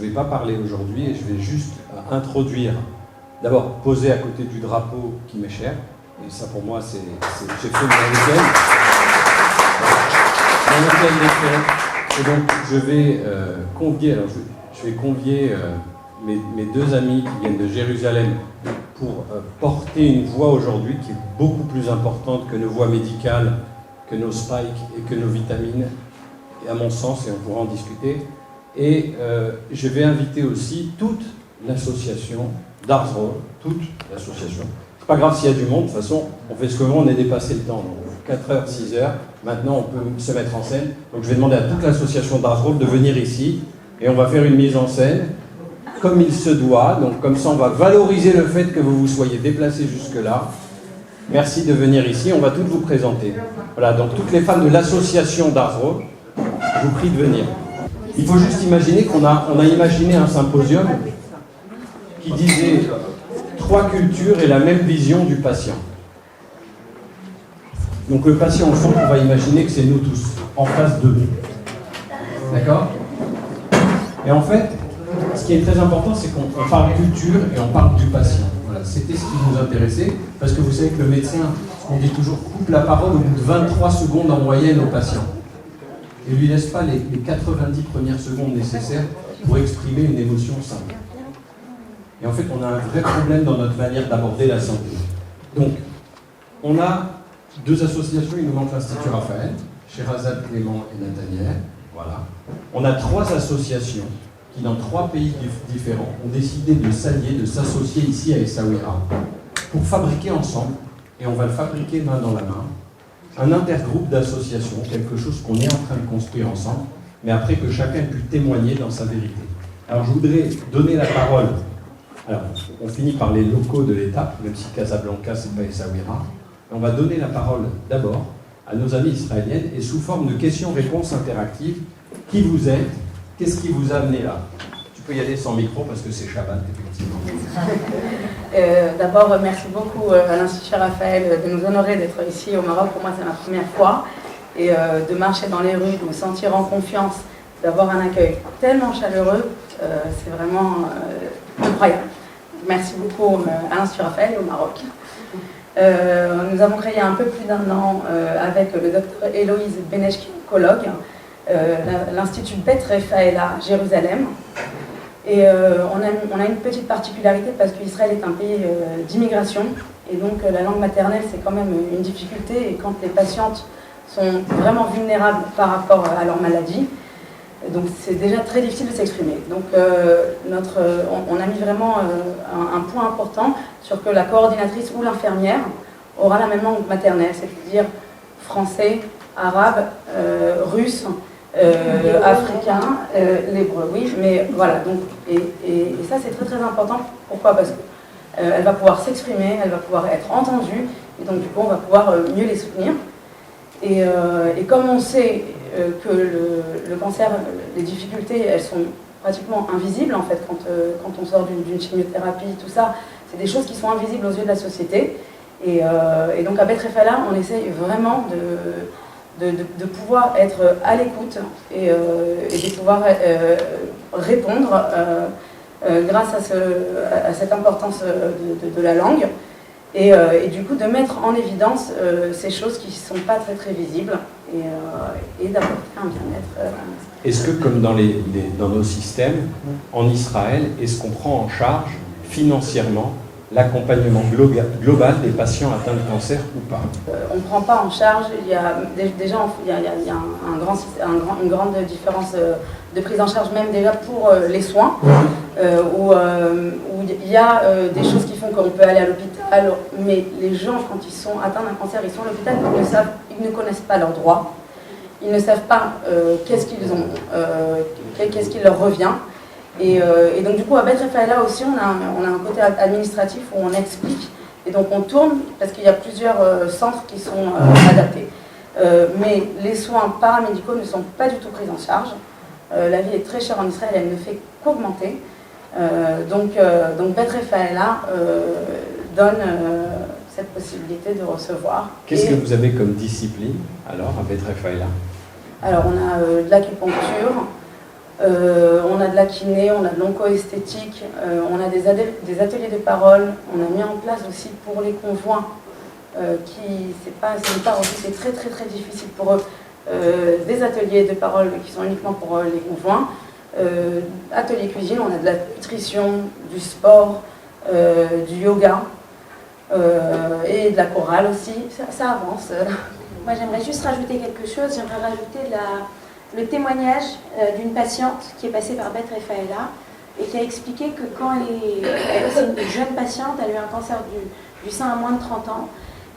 ne vais pas parler aujourd'hui et je vais juste introduire, d'abord poser à côté du drapeau qui m'est cher, et ça pour moi j'ai fait et donc je vais convier, je vais convier mes deux amis qui viennent de Jérusalem pour porter une voix aujourd'hui qui est beaucoup plus importante que nos voix médicales, que nos spikes et que nos vitamines, et à mon sens, et on pourra en discuter. Et je vais inviter aussi toute l'association d'Ars Roll, toute l'association. C'est pas grave s'il y a du monde, de toute façon, on fait ce que l'on veut, on est dépassé le temps. Donc 4h, 6h, maintenant on peut se mettre en scène. Donc je vais demander à toute l'association d'Ars Roll de venir ici, et on va faire une mise en scène comme il se doit. Donc comme ça, on va valoriser le fait que vous vous soyez déplacés jusque-là. Merci de venir ici, on va toutes vous présenter. Voilà, donc toutes les femmes de l'association d'Ars Roll, je vous prie de venir. Il faut juste imaginer qu'on a imaginé un symposium qui disait 3 cultures et la même vision du patient. Donc le patient, au fond, on va imaginer que c'est nous tous, en face de nous. D'accord? Et en fait, ce qui est très important, c'est qu'on parle culture et on parle du patient. Voilà, c'était ce qui nous intéressait, parce que vous savez que le médecin, on dit toujours, coupe la parole au bout de 23 secondes en moyenne au patient. Et lui laisse pas les 90 premières secondes nécessaires pour exprimer une émotion simple. Et en fait, on a un vrai problème dans notre manière d'aborder la santé. Donc, on a 2 associations, il nous manque l'Institut Raphaël, Sherazade, Clément et Nathaniel. Voilà. On a 3 associations qui, dans 3 pays différents, ont décidé de s'allier, de s'associer ici à Essaouira pour fabriquer ensemble, et on va le fabriquer main dans la main, un intergroupe d'associations, quelque chose qu'on est en train de construire ensemble, mais après que chacun puisse témoigner dans sa vérité. Alors je voudrais donner la parole, alors on finit par les locaux de l'État, même si Casablanca c'est pas Essaouira, on va donner la parole d'abord à nos amis israéliennes et sous forme de questions-réponses interactives. Qui vous êtes? Qu'est-ce qui vous a amené là? Tu peux y aller sans micro parce que c'est Shabbat, effectivement. D'abord, merci beaucoup à l'Institut Raphaël de nous honorer d'être ici au Maroc. Pour moi, c'est ma première fois. Et de marcher dans les rues, de me sentir en confiance, d'avoir un accueil tellement chaleureux, c'est vraiment incroyable. Merci beaucoup à l'Institut Raphaël et au Maroc. Nous avons créé il y a un peu plus d'1 an avec le docteur Héloïse Beneshki, oncologue, l'Institut Beth Refaela Jérusalem. Et on a une petite particularité parce qu'Israël est un pays d'immigration et donc la langue maternelle c'est quand même une difficulté, et quand les patientes sont vraiment vulnérables par rapport à leur maladie, donc c'est déjà très difficile de s'exprimer. Donc on a mis vraiment un point important sur que la coordinatrice ou l'infirmière aura la même langue maternelle, c'est-à-dire français, arabe, russe, africain, l'hébreu, oui, mais voilà, donc, et ça c'est très très important. Pourquoi? Parce qu'elle va pouvoir s'exprimer, elle va pouvoir être entendue, et donc du coup on va pouvoir mieux les soutenir. Et comme on sait que le cancer, les difficultés, elles sont pratiquement invisibles en fait quand on sort d'une chimiothérapie, tout ça, c'est des choses qui sont invisibles aux yeux de la société. Et donc à Beth Refaela, on essaye vraiment de pouvoir être à l'écoute et de pouvoir répondre grâce à cette importance de la langue et du coup de mettre en évidence ces choses qui ne sont pas très très visibles et d'apporter un bien-être. Est-ce que comme dans nos systèmes, en Israël, est-ce qu'on prend en charge financièrement l'accompagnement global des patients atteints de cancer ou pas? On ne prend pas en charge, il y a une grande différence de prise en charge, même déjà pour les soins, où il y a des choses qui font qu'on peut aller à l'hôpital, mais les gens, quand ils sont atteints d'un cancer, ils sont à l'hôpital, ils ne connaissent pas leurs droits, ils ne savent pas qu'est-ce qu'ils ont, qu'est-ce qui leur revient. Et donc du coup à Beth Refaela aussi on a un côté administratif où on explique et donc on tourne parce qu'il y a plusieurs centres qui sont adaptés. Mais les soins paramédicaux ne sont pas du tout pris en charge. La vie est très chère en Israël, elle ne fait qu'augmenter. Donc Beth Refaela donne cette possibilité de recevoir. Qu'est-ce que vous avez comme discipline alors à Beth Refaela? Alors on a de l'acupuncture, On a de la kiné, on a de l'onco-esthétique, on a des ateliers de parole. On a mis en place aussi pour les conjoints, c'est très très très difficile pour eux, des ateliers de parole qui sont uniquement pour les conjoints. Atelier cuisine, on a de la nutrition, du sport, du yoga et de la chorale aussi. Ça avance. Moi, j'aimerais juste rajouter quelque chose. J'aimerais rajouter le témoignage d'une patiente qui est passée par Beth Refaela et qui a expliqué que quand c'est une jeune patiente, elle a eu un cancer du sein à moins de 30 ans,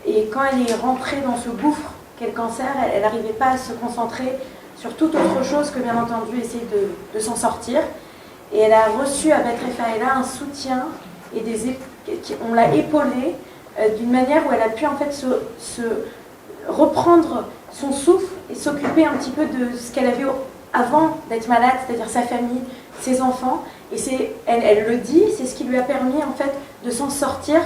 et quand elle est rentrée dans ce gouffre qu'est le cancer, elle n'arrivait pas à se concentrer sur toute autre chose que, bien entendu, essayer de s'en sortir. Et elle a reçu à Beth Refaela un soutien, et on l'a épaulée d'une manière où elle a pu en fait se reprendre son souffle et s'occuper un petit peu de ce qu'elle avait avant d'être malade, c'est-à-dire sa famille, ses enfants. Et elle le dit, c'est ce qui lui a permis en fait de s'en sortir.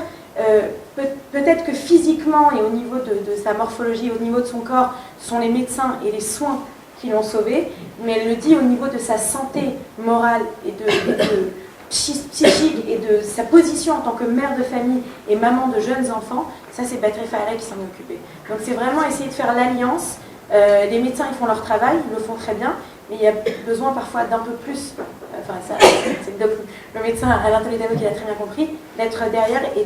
Peut-être que physiquement et au niveau de sa morphologie, au niveau de son corps, ce sont les médecins et les soins qui l'ont sauvée, mais elle le dit au niveau de sa santé morale et de psychique et de sa position en tant que mère de famille et maman de jeunes enfants. Ça, c'est Beth Refaela qui s'en est occupée. Donc c'est vraiment essayer de faire l'alliance. Les médecins, ils font leur travail, ils le font très bien, mais il y a besoin parfois d'un peu plus, le médecin Alain Toledano qui l'a très bien compris, d'être derrière et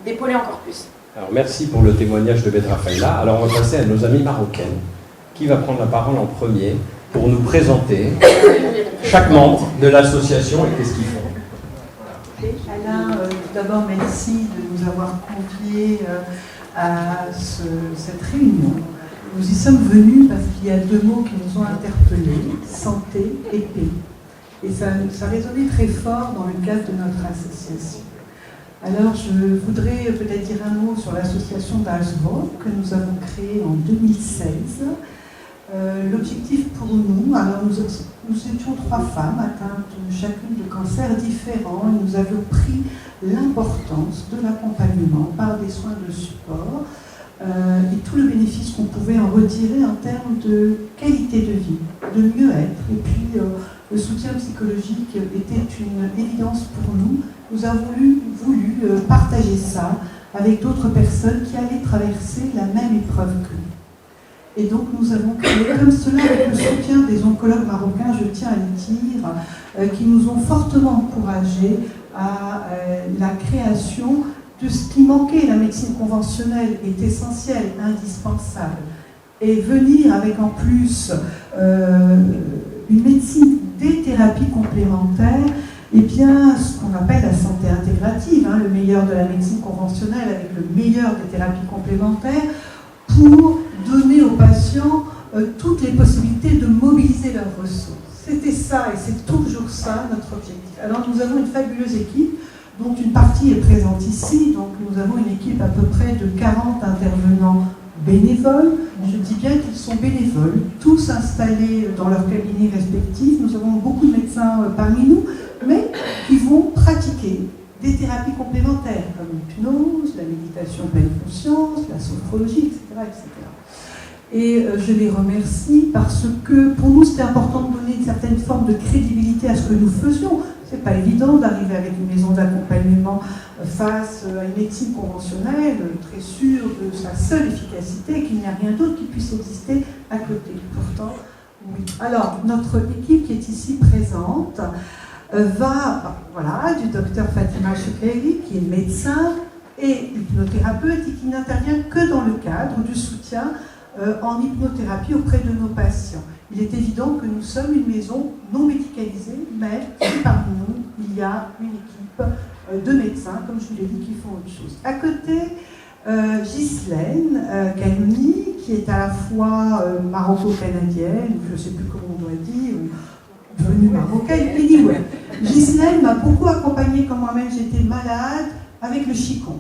d'épauler encore plus. Alors merci pour le témoignage de Beth Refaela. Alors on va passer à nos amies marocaines. Qui va prendre la parole en premier pour nous présenter chaque membre de l'association et qu'est-ce qu'ils font? Alain, tout d'abord merci de nous avoir conviés à cette réunion. Nous y sommes venus parce qu'il y a deux mots qui nous ont interpellés, santé et paix. Et ça résonnait très fort dans le cadre de notre association. Alors je voudrais peut-être dire un mot sur l'association d'Ashbro que nous avons créée en 2016. L'objectif pour nous, alors nous étions 3 femmes atteintes chacune de cancers différents et nous avions pris l'importance de l'accompagnement par des soins de support et tout le bénéfice qu'on pouvait en retirer en termes de qualité de vie, de mieux-être. Et puis le soutien psychologique était une évidence pour nous. Nous avons voulu partager ça avec d'autres personnes qui allaient traverser la même épreuve que nous. Et donc nous avons créé comme cela avec le soutien des oncologues marocains, je tiens à le dire, qui nous ont fortement encouragés à la création de ce qui manquait. La médecine conventionnelle est essentielle, indispensable. Et venir avec en plus une médecine des thérapies complémentaires, eh bien, ce qu'on appelle la santé intégrative, le meilleur de la médecine conventionnelle avec le meilleur des thérapies complémentaires, pour donner aux patients toutes les possibilités de mobiliser leurs ressources. C'était ça, et c'est toujours ça notre objectif. Alors nous avons une fabuleuse équipe, dont une partie est présente ici, donc nous avons une équipe à peu près de 40 intervenants bénévoles. Je dis bien qu'ils sont bénévoles, tous installés dans leurs cabinets respectifs. Nous avons beaucoup de médecins parmi nous, mais qui vont pratiquer des thérapies complémentaires, comme l'hypnose, la méditation pleine conscience, la sophrologie, etc., etc. Et je les remercie parce que pour nous c'était important de donner une certaine forme de crédibilité à ce que nous faisions. C'est pas évident d'arriver avec une maison d'accompagnement face à une médecine conventionnelle, très sûre de sa seule efficacité, qu'il n'y a rien d'autre qui puisse exister à côté. Pourtant, oui. Alors, notre équipe qui est ici présente va du docteur Fatima Chekeli, qui est médecin et hypnothérapeute et qui n'intervient que dans le cadre du soutien en hypnothérapie auprès de nos patients. Il est évident que nous sommes une maison non médicalisée, mais parmi nous, il y a une équipe de médecins, comme je vous l'ai dit, qui font autre chose. À côté, Ghislaine Kanouni, qui est à la fois maroco-canadienne, je ne sais plus comment on doit dire, ou devenue marocaine, anyway. Ghislaine m'a beaucoup accompagnée quand moi-même j'étais malade avec le Qigong.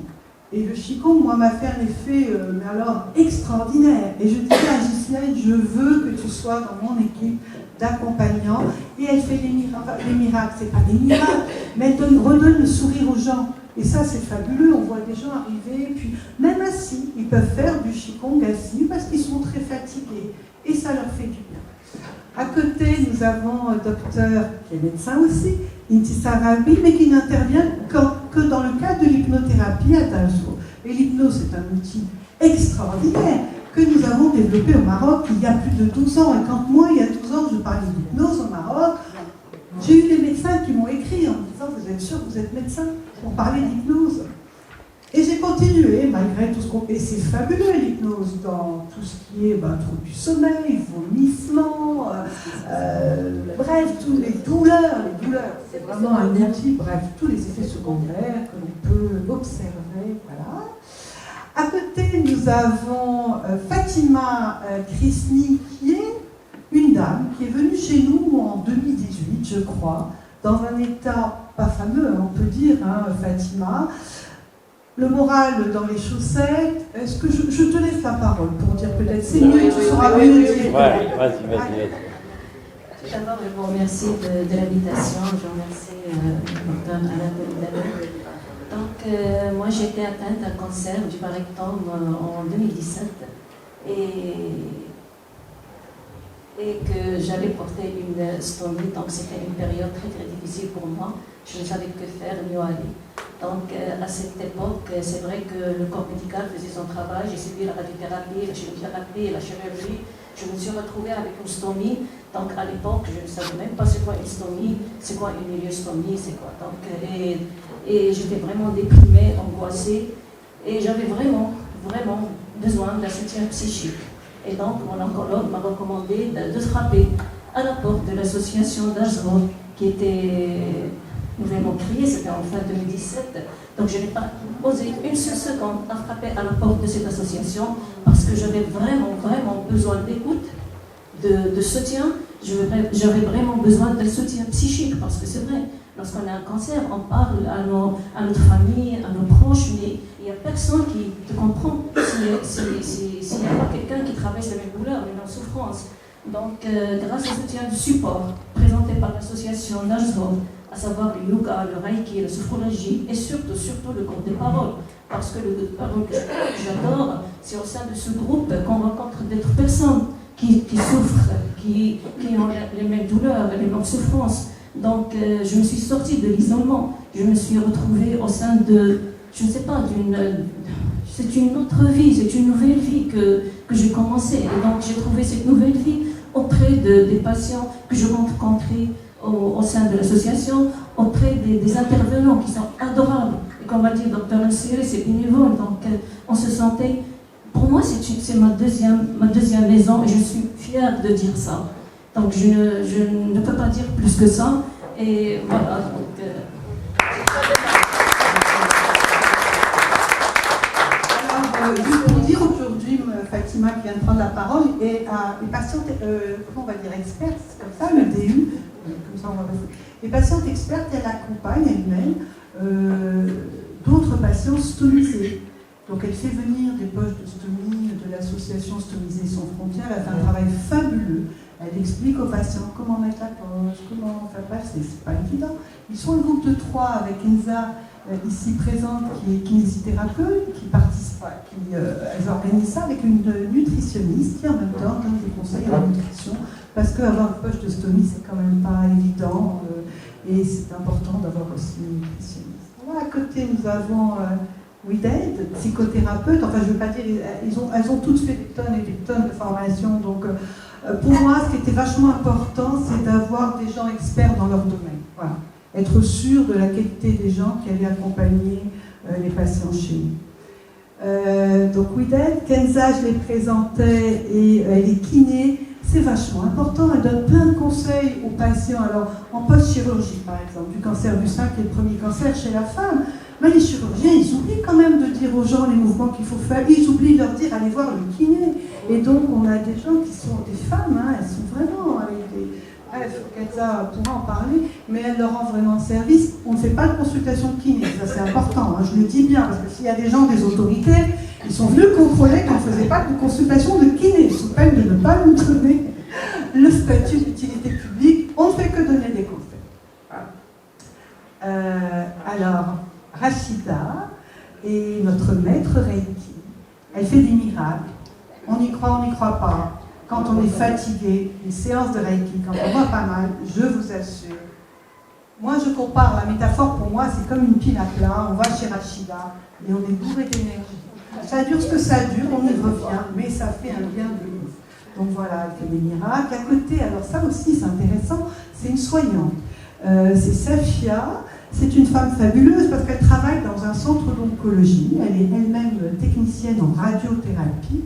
Et le Qigong, moi, m'a fait un effet, mais alors, extraordinaire. Et je disais à Ghislaine, je veux que tu sois dans mon équipe d'accompagnants. Et elle fait des miracles. C'est pas des miracles, mais elle redonne le sourire aux gens. Et ça, c'est fabuleux. On voit des gens arriver, puis même assis, ils peuvent faire du Qigong assis parce qu'ils sont très fatigués. Et ça leur fait du bien. À côté, nous avons un docteur qui est médecin aussi, Intisar Rabi, mais qui n'intervient que dans le cadre de l'hypnothérapie à Tasso. Et l'hypnose, c'est un outil extraordinaire que nous avons développé au Maroc il y a plus de 12 ans. Et quand moi, il y a 12 ans, je parlais d'hypnose au Maroc, j'ai eu des médecins qui m'ont écrit en me disant « Vous êtes sûr que vous êtes médecin pour parler d'hypnose ?» Et j'ai continué, malgré tout ce qu'on... Et c'est fabuleux, l'hypnose, dans tout ce qui est trouble du sommeil, vomissement, bref, toutes les douleurs. C'est vraiment un outil, bref, tous les effets secondaires que l'on peut observer, voilà. À côté, nous avons Fatima Krisni, qui est une dame qui est venue chez nous en 2018, je crois, dans un état pas fameux, on peut dire, Fatima. Le moral dans les chaussettes. Est-ce que je te laisse la parole pour dire peut-être c'est mieux, tu sauras mieux dire. Ouais, vas-y. Tout d'abord, je vous remercie de l'invitation. Je remercie Dr Alain Polidano. Donc, moi, j'ai été atteinte d'un cancer du bas rectum en 2017 et que j'avais porté une stomie. Donc, c'était une période très, très difficile pour moi. Je ne savais que faire ni où aller. Donc, à cette époque, c'est vrai que le corps médical faisait son travail. J'ai suivi la radiothérapie, la chimiothérapie, la chirurgie. Je me suis retrouvée avec une stomie. Donc, à l'époque, je ne savais même pas c'est quoi une stomie, c'est quoi une myélostomie, c'est quoi. Donc, et j'étais vraiment déprimée, angoissée. Et j'avais vraiment besoin d'un soutien psychique. Et donc, mon oncologue m'a recommandé de frapper à la porte de l'association d'Azro, qui était nouvellement créée, c'était en fin 2017. Donc je n'ai pas osé une seule seconde à frapper à la porte de cette association parce que j'avais vraiment besoin d'écoute, de soutien. J'avais vraiment besoin d'un soutien psychique parce que c'est vrai, lorsqu'on a un cancer, on parle à notre famille, à nos proches, mais il n'y a personne qui te comprend s'il n'y a pas quelqu'un qui traverse les mêmes douleurs, les mêmes souffrances. Donc, grâce au soutien du support présenté par l'association Najzo, à savoir le yoga, le reiki, la sophrologie et surtout le groupe de parole. Parce que le groupe de parole que j'adore, c'est au sein de ce groupe qu'on rencontre d'autres personnes qui souffrent, qui ont les mêmes douleurs, les mêmes souffrances. Donc, je me suis sortie de l'isolement. Je me suis retrouvée au sein de, je ne sais pas, c'est une autre vie, c'est une nouvelle vie que j'ai commencé. Et donc, j'ai trouvé cette nouvelle vie auprès des patients que je rencontrais au sein de l'association, auprès des intervenants qui sont adorables. Et comme va dire Dr Nassiri, c'est bénévole, donc on se sentait... Pour moi, c'est ma deuxième maison et je suis fière de dire ça. Donc je ne peux pas dire plus que ça. Et voilà, donc... Alors, juste pour dire aujourd'hui, Fatima qui vient de prendre la parole est une patiente, comment on va dire, experte, c'est comme ça, le DU, comme ça on va passer. Les patientes expertes, elle accompagne elle-même d'autres patients stomisés. Donc elle fait venir des poches de stomie de l'association Stomisés sans frontières. Elle fait un travail fabuleux. Elle explique aux patients comment mettre la poche, comment faire passer. C'est pas évident. Ils sont un groupe de 3 avec Enza ici présente qui est kinésithérapeute, qui participe, elles organisent ça avec une nutritionniste qui en même temps donne des conseils en nutrition parce qu'avoir une poche de stomie c'est quand même pas évident et c'est important d'avoir aussi une nutritionniste. Là, à côté nous avons WeDate, psychothérapeute, enfin je ne veux pas dire, elles ont toutes fait des tonnes et des tonnes de formations, donc pour moi ce qui était vachement important c'est d'avoir des gens experts dans leur domaine, voilà. Être sûr de la qualité des gens qui allaient accompagner les patients chez nous. Donc WeDate, Kenza je l'ai présentait et elle est kiné, c'est vachement important, elle donne plein de conseils aux patients, alors en post-chirurgie par exemple, du cancer du sein qui est le premier cancer chez la femme. Mais les chirurgiens, ils oublient quand même de dire aux gens les mouvements qu'il faut faire. Ils oublient de leur dire allez voir le kiné. Et donc, on a des gens qui sont des femmes, elles sont vraiment avec des... Bref, Kenza pourra en parler, mais elle leur rend vraiment service. On ne fait pas de consultation de kiné, ça c'est important, je le dis bien, parce que s'il y a des gens des autorités, ils sont venus contrôler qu'on ne faisait pas de consultation de kiné, sous peine de ne pas nous donner le statut d'utilité publique. On ne fait que donner des conseils. Voilà. Alors... Rachida est notre maître Reiki. Elle fait des miracles. On y croit pas. quand on est fatigué, une séance de Reiki, quand on va pas mal, je vous assure, moi je compare, la métaphore pour moi c'est comme une pile à plat, on va chez Rachida et on est bourré d'énergie. Ça dure ce que ça dure, on y revient, mais ça fait un bien de ouf. Donc voilà, elle fait des miracles. À côté, alors ça aussi c'est intéressant, c'est une soignante. C'est Safia, c'est une femme fabuleuse parce qu'elle travaille dans un centre d'oncologie, elle est elle-même technicienne en radiothérapie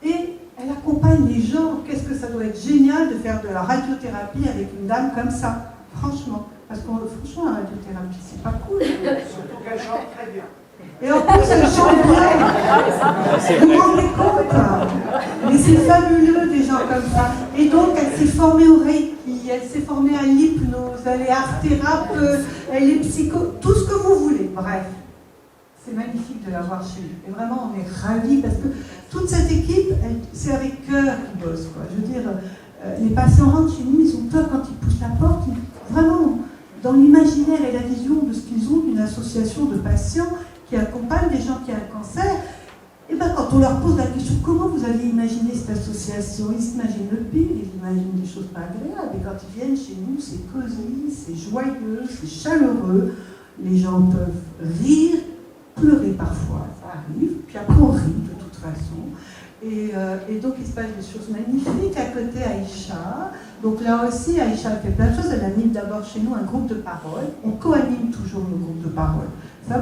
et elle accompagne les gens. Qu'est-ce que ça doit être génial de faire de la radiothérapie avec une dame comme ça, franchement. Parce que franchement, la radiothérapie, c'est pas cool. Surtout qu'elle chante très bien. Et en plus, elle chante bien. Vous vous rendez compte, hein? Mais c'est fabuleux, des gens comme ça. Et donc, elle s'est formée au Reiki, elle s'est formée à l'hypnose, elle est art-thérapeute, elle est psycho, tout ce que vous voulez. Bref, c'est magnifique de la voir chez nous. Et vraiment, on est ravis parce que toute cette équipe, c'est avec cœur qu'ils bossent, quoi. Je veux dire, les patients rentrent chez nous, ils ont peur quand ils poussent la porte. Vraiment, dans l'imaginaire et la vision de ce qu'ils ont d'une association de patients qui accompagnent des gens qui ont un cancer, et bien quand on leur pose la question comment vous avez imaginé cette association, ils s'imaginent le pire, ils imaginent des choses pas agréables, et quand ils viennent chez nous, c'est cosy, c'est joyeux, c'est chaleureux, les gens peuvent rire, pleurer parfois, ça arrive, puis après on rit de toute façon. Et donc il se passe des choses magnifiques. À côté, Aïcha. Donc là aussi, Aïcha fait plein de choses. Elle anime d'abord chez nous un groupe de parole. On co-anime toujours nos groupes de parole. Ça,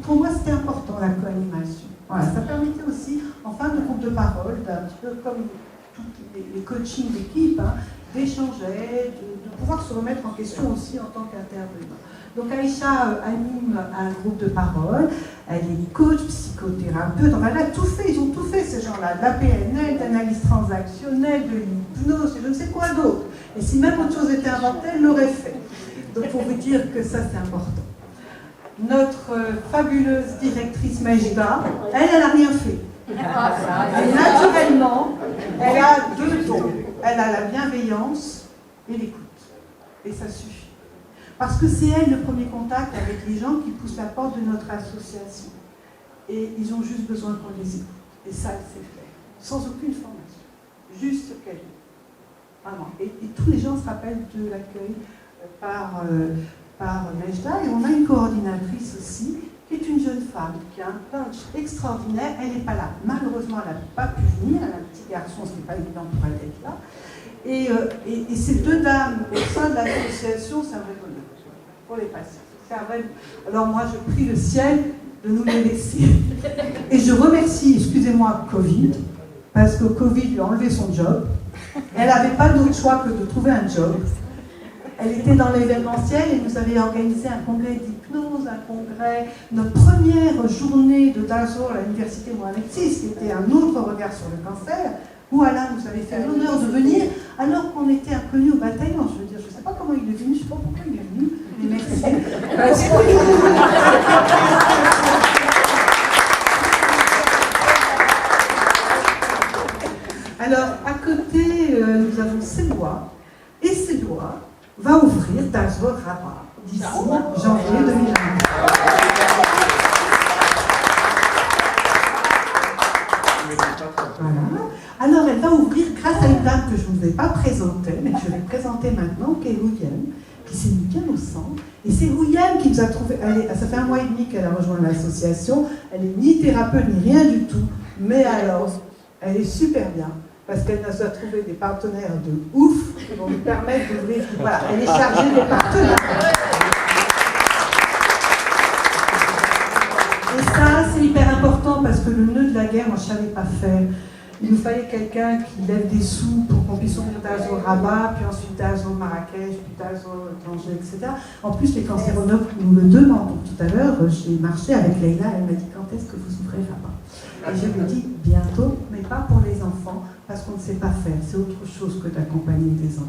pour moi, c'était important, la co-animation. Voilà, ça permettait aussi, en fin de groupe de parole, d'un petit peu comme tous les coachings d'équipe, hein, d'échanger, de pouvoir se remettre en question aussi en tant qu'intervenant. Donc Aïcha anime un groupe de parole, elle est coach, psychothérapeute, enfin elle a tout fait, ils ont tout fait ces gens-là, de la PNL, d'analyse transactionnelle, de l'hypnose, et je ne sais quoi d'autre. Et si même autre chose était inventée, elle l'aurait fait. Donc pour vous dire que ça c'est important. Notre fabuleuse directrice Majda, elle n'a rien fait. Et naturellement, elle a deux dons. Elle a la bienveillance et l'écoute. Et ça suffit. Parce que c'est elle le premier contact avec les gens qui poussent la porte de notre association. Et ils ont juste besoin qu'on les écoute. Et ça, elle sait faire. Sans aucune formation. Juste ce qu'elle dit. Vraiment. Et tous les gens se rappellent de l'accueil par Majda. Et on a une coordinatrice aussi, qui est une jeune femme, qui a un punch extraordinaire. Elle n'est pas là. Malheureusement, elle n'a pas pu venir. Elle a un petit garçon, ce n'est pas évident pour elle d'être là. Et ces deux dames au sein de l'association, c'est un vrai bonheur pour les patients. C'est un vrai... Alors moi, je prie le ciel de nous les laisser. Et je remercie, excusez-moi, Covid, parce que Covid lui a enlevé son job. Elle n'avait pas d'autre choix que de trouver un job. Elle était dans l'événementiel et nous avait organisé un congrès d'hypnose, un congrès, notre première journée de Dazor à l'université Mohamed VI, qui était un autre regard sur le cancer, où Alain nous avait fait l'honneur de venir, alors qu'on était inconnus au bataillon. Je veux dire, je ne sais pas comment il est venu, je ne sais pas pourquoi il est venu, mais merci. Alors, à côté, nous avons Célois, et Célois va ouvrir Dazor Rabat d'ici janvier 2020. Voilà. Alors, elle va ouvrir grâce à une dame que je ne vous ai pas présentée, mais que je vais présenter maintenant, qui est Houyem, qui s'est mis bien au centre. Et c'est Houyem qui nous a trouvé. Ça fait 1 mois et demi qu'elle a rejoint l'association. Elle n'est ni thérapeute ni rien du tout. Mais alors, elle est super bien. Parce qu'elle nous a trouvé des partenaires de ouf qui vont nous permettre d'ouvrir. Voilà, elle est chargée des partenaires. Et ça, c'est hyper important parce que le nœud de la guerre, moi, je ne savais pas faire. Il nous fallait quelqu'un qui lève des sous pour qu'on puisse ouvrir Dazor Rabat, puis ensuite Dazor Marrakech, puis Dazor Tanger, etc. En plus, les cancérologues nous le demandent. Donc, tout à l'heure, j'ai marché avec Leïla, elle m'a dit quand est-ce que vous ouvrez Rabat? Et je lui ai dit bientôt, mais pas pour les enfants, parce qu'on ne sait pas faire. C'est autre chose que d'accompagner des enfants.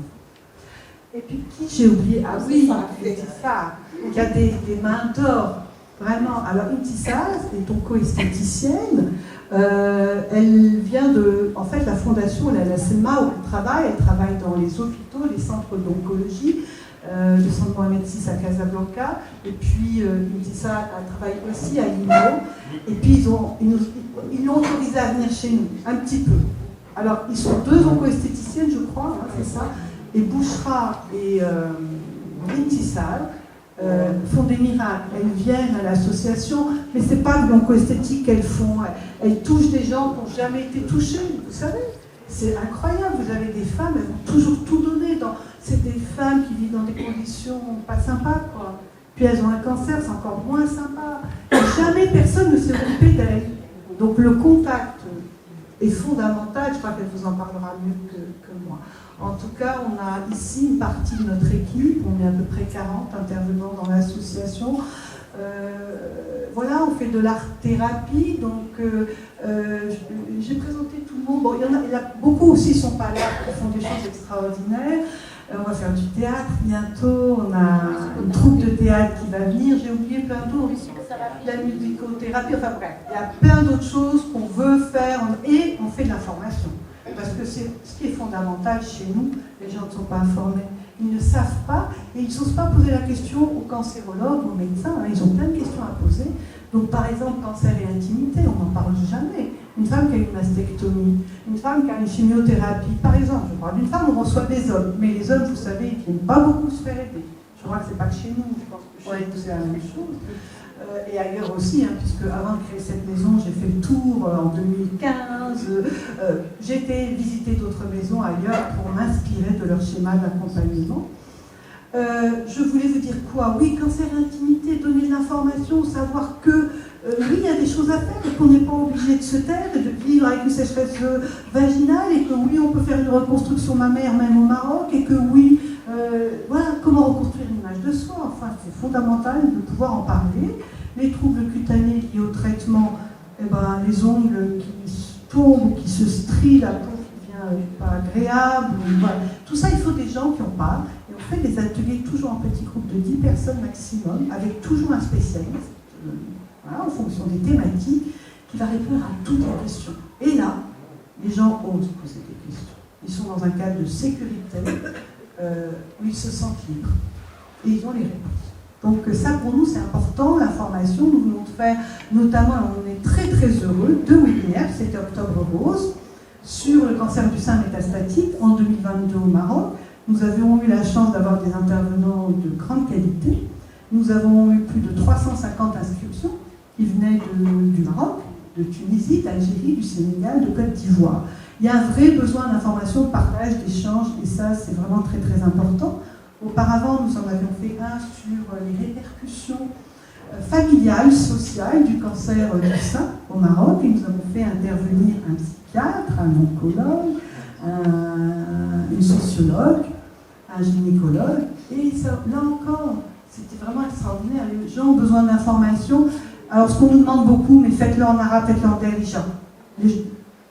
Et puis, qui j'ai oublié? Ah oui, Intissar. Il y a des mains d'or, vraiment. Alors, Intissar, c'est ton co-esthéticienne. Elle vient de... En fait, la fondation, la SEMA, où elle travaille dans les hôpitaux, les centres d'oncologie, le centre Mohamed VI à Casablanca, et puis Intissar travaille aussi à l'INO, et puis ils l'ont autorisé à venir chez nous, un petit peu. Alors, ils sont 2 oncoesthéticiennes, je crois, hein, c'est ça. Et Bouchra et Intissal font des miracles. Elles viennent à l'association, mais c'est pas de l'oncoesthétique qu'elles font. Elles touchent des gens qui n'ont jamais été touchés, vous savez. C'est incroyable, vous avez des femmes, elles vont toujours tout donner. C'est des femmes qui vivent dans des conditions pas sympas, quoi. Puis elles ont un cancer, c'est encore moins sympa. Et jamais personne ne s'est occupé d'elles. Donc le contact est fondamental, je crois qu'elle vous en parlera mieux que moi. En tout cas, on a ici une partie de notre équipe, on est à peu près 40 intervenants dans l'association. Voilà, on fait de l'art-thérapie, donc j'ai présenté tout le monde. Bon, il y a beaucoup aussi qui ne sont pas là, qui font des choses extraordinaires. On va faire du théâtre bientôt, on a une troupe de théâtre qui va venir, j'ai oublié plein d'autres, la musicothérapie, enfin bref, il y a plein d'autres choses qu'on veut faire et on fait de la formation. Parce que c'est ce qui est fondamental chez nous, les gens ne sont pas informés, ils ne savent pas et ils n'osent pas poser la question aux cancérologues, aux médecins, hein, ils ont plein de questions à poser. Donc par exemple, cancer et intimité, on n'en parle jamais. Une femme qui a une mastectomie, une femme qui a une chimiothérapie, par exemple, je parle d'une femme, on reçoit des hommes, mais les hommes, vous savez, ils ne viennent pas beaucoup se faire aider. Je crois que c'est pas que chez nous, je pense que chez nous c'est la même chose. Et ailleurs aussi, hein, puisque avant de créer cette maison, j'ai fait le tour en 2015, j'ai été visiter d'autres maisons ailleurs pour m'inspirer de leur schéma d'accompagnement. Je voulais vous dire quoi? Oui, cancer et intimité, donner de l'information, savoir que oui, il y a des choses à faire et qu'on n'est pas obligé de se taire et de vivre avec une sécheresse vaginale et que oui, on peut faire une reconstruction mammaire même au Maroc et que oui, voilà, comment reconstruire une image de soi. Enfin, c'est fondamental de pouvoir en parler. Les troubles cutanés liés au traitement, eh ben, les ongles qui tombent, qui se strient, la peau qui devient pas agréable, voilà. Tout ça, il faut des gens qui en parlent. Et on fait des ateliers toujours en petits groupes de 10 personnes maximum, avec toujours un spécialiste, voilà, en fonction des thématiques, qui va répondre à toutes les questions. Et là, les gens osent poser des questions. Ils sont dans un cadre de sécurité où ils se sentent libres. Et ils ont les réponses. Donc ça, pour nous, c'est important, l'information. Nous venons de faire, notamment, on est très très heureux, 2 webinaires, c'était Octobre Rose, sur le cancer du sein métastatique en 2022 au Maroc. Nous avions eu la chance d'avoir des intervenants de grande qualité. Nous avons eu plus de 350 inscriptions qui venaient du Maroc, de Tunisie, d'Algérie, du Sénégal, de Côte d'Ivoire. Il y a un vrai besoin d'information, de partage, d'échange, et ça, c'est vraiment très très important. Auparavant, nous en avions fait un sur les répercussions familiales, sociales du cancer du sein au Maroc, et nous avons fait intervenir un psychiatre, un oncologue, une sociologue, un gynécologue, et ça, là encore, c'était vraiment extraordinaire. Les gens ont besoin d'informations. Alors, ce qu'on nous demande beaucoup, mais faites-le en arabe, faites-le en derija.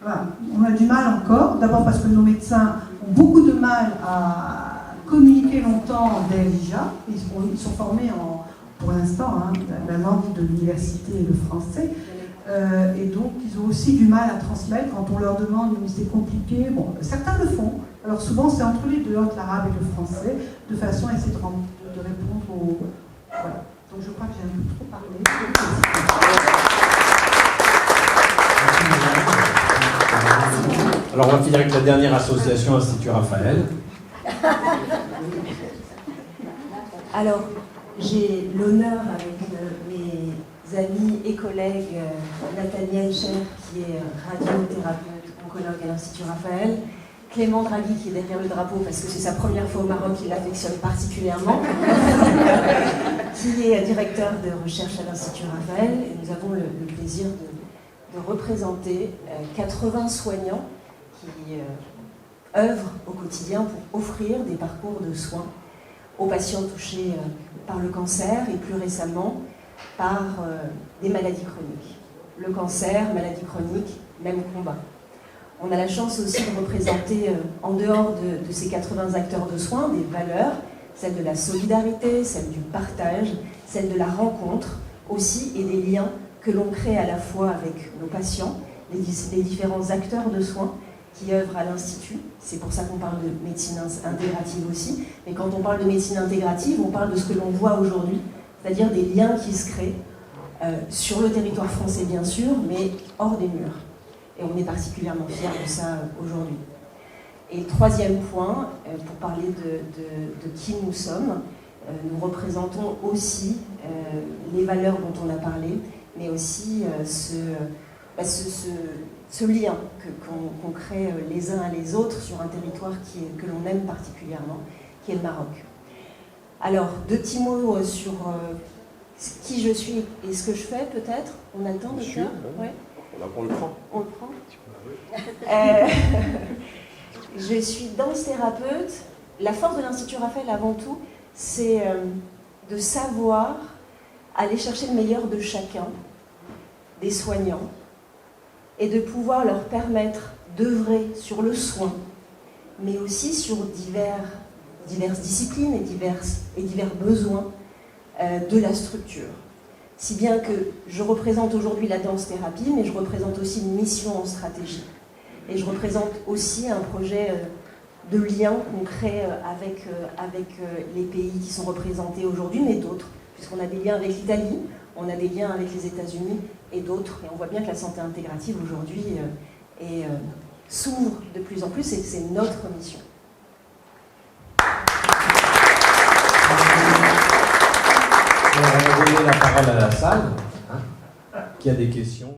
Voilà. On a du mal encore, d'abord parce que nos médecins ont beaucoup de mal à communiquer longtemps en derija. Ils sont formés pour l'instant, hein, la langue de l'université et le français. Et donc, ils ont aussi du mal à transmettre quand on leur demande, mais c'est compliqué. Bon, certains le font. Alors souvent, c'est entre les deux, entre l'arabe et le français, de façon à essayer de répondre aux... Voilà. Donc je crois que j'ai un peu trop parlé. Alors on va finir avec la dernière association, Institut Raphaël. Alors, j'ai l'honneur avec mes amis et collègues Nathaniel Cher, qui est radiothérapeute, oncologue à l'Institut Raphaël, Clément Draghi, qui est derrière le drapeau parce que c'est sa première fois au Maroc, il l'affectionne particulièrement, qui est directeur de recherche à l'Institut Raphaël, et nous avons le plaisir de représenter 80 soignants qui œuvrent au quotidien pour offrir des parcours de soins aux patients touchés par le cancer et plus récemment par des maladies chroniques. Le cancer, maladie chronique, même combat. On a la chance aussi de représenter, en dehors de ces 80 acteurs de soins, des valeurs, celles de la solidarité, celles du partage, celles de la rencontre aussi, et des liens que l'on crée à la fois avec nos patients, les différents acteurs de soins qui œuvrent à l'Institut. C'est pour ça qu'on parle de médecine intégrative aussi. Mais quand on parle de médecine intégrative, on parle de ce que l'on voit aujourd'hui, c'est-à-dire des liens qui se créent sur le territoire français bien sûr, mais hors des murs. Et on est particulièrement fiers de ça aujourd'hui. Et troisième point, pour parler de qui nous sommes, nous représentons aussi les valeurs dont on a parlé, mais aussi ce lien qu'on crée les uns à les autres sur un territoire que l'on aime particulièrement, qui est le Maroc. Alors, 2 petits mots sur qui je suis et ce que je fais, peut-être. On a le temps de faire ? Ouais. On le prend. On le prend. Je suis danse-thérapeute. La force de l'Institut Raphaël, avant tout, c'est de savoir aller chercher le meilleur de chacun, des soignants, et de pouvoir leur permettre d'œuvrer sur le soin, mais aussi sur diverses disciplines et divers besoins de la structure. Si bien que je représente aujourd'hui la danse-thérapie, mais je représente aussi une mission en stratégie. Et je représente aussi un projet de lien qu'on crée avec les pays qui sont représentés aujourd'hui, mais d'autres, puisqu'on a des liens avec l'Italie, on a des liens avec les États-Unis et d'autres. Et on voit bien que la santé intégrative aujourd'hui s'ouvre de plus en plus et c'est notre mission. On va donner la parole à la salle, qui a des questions.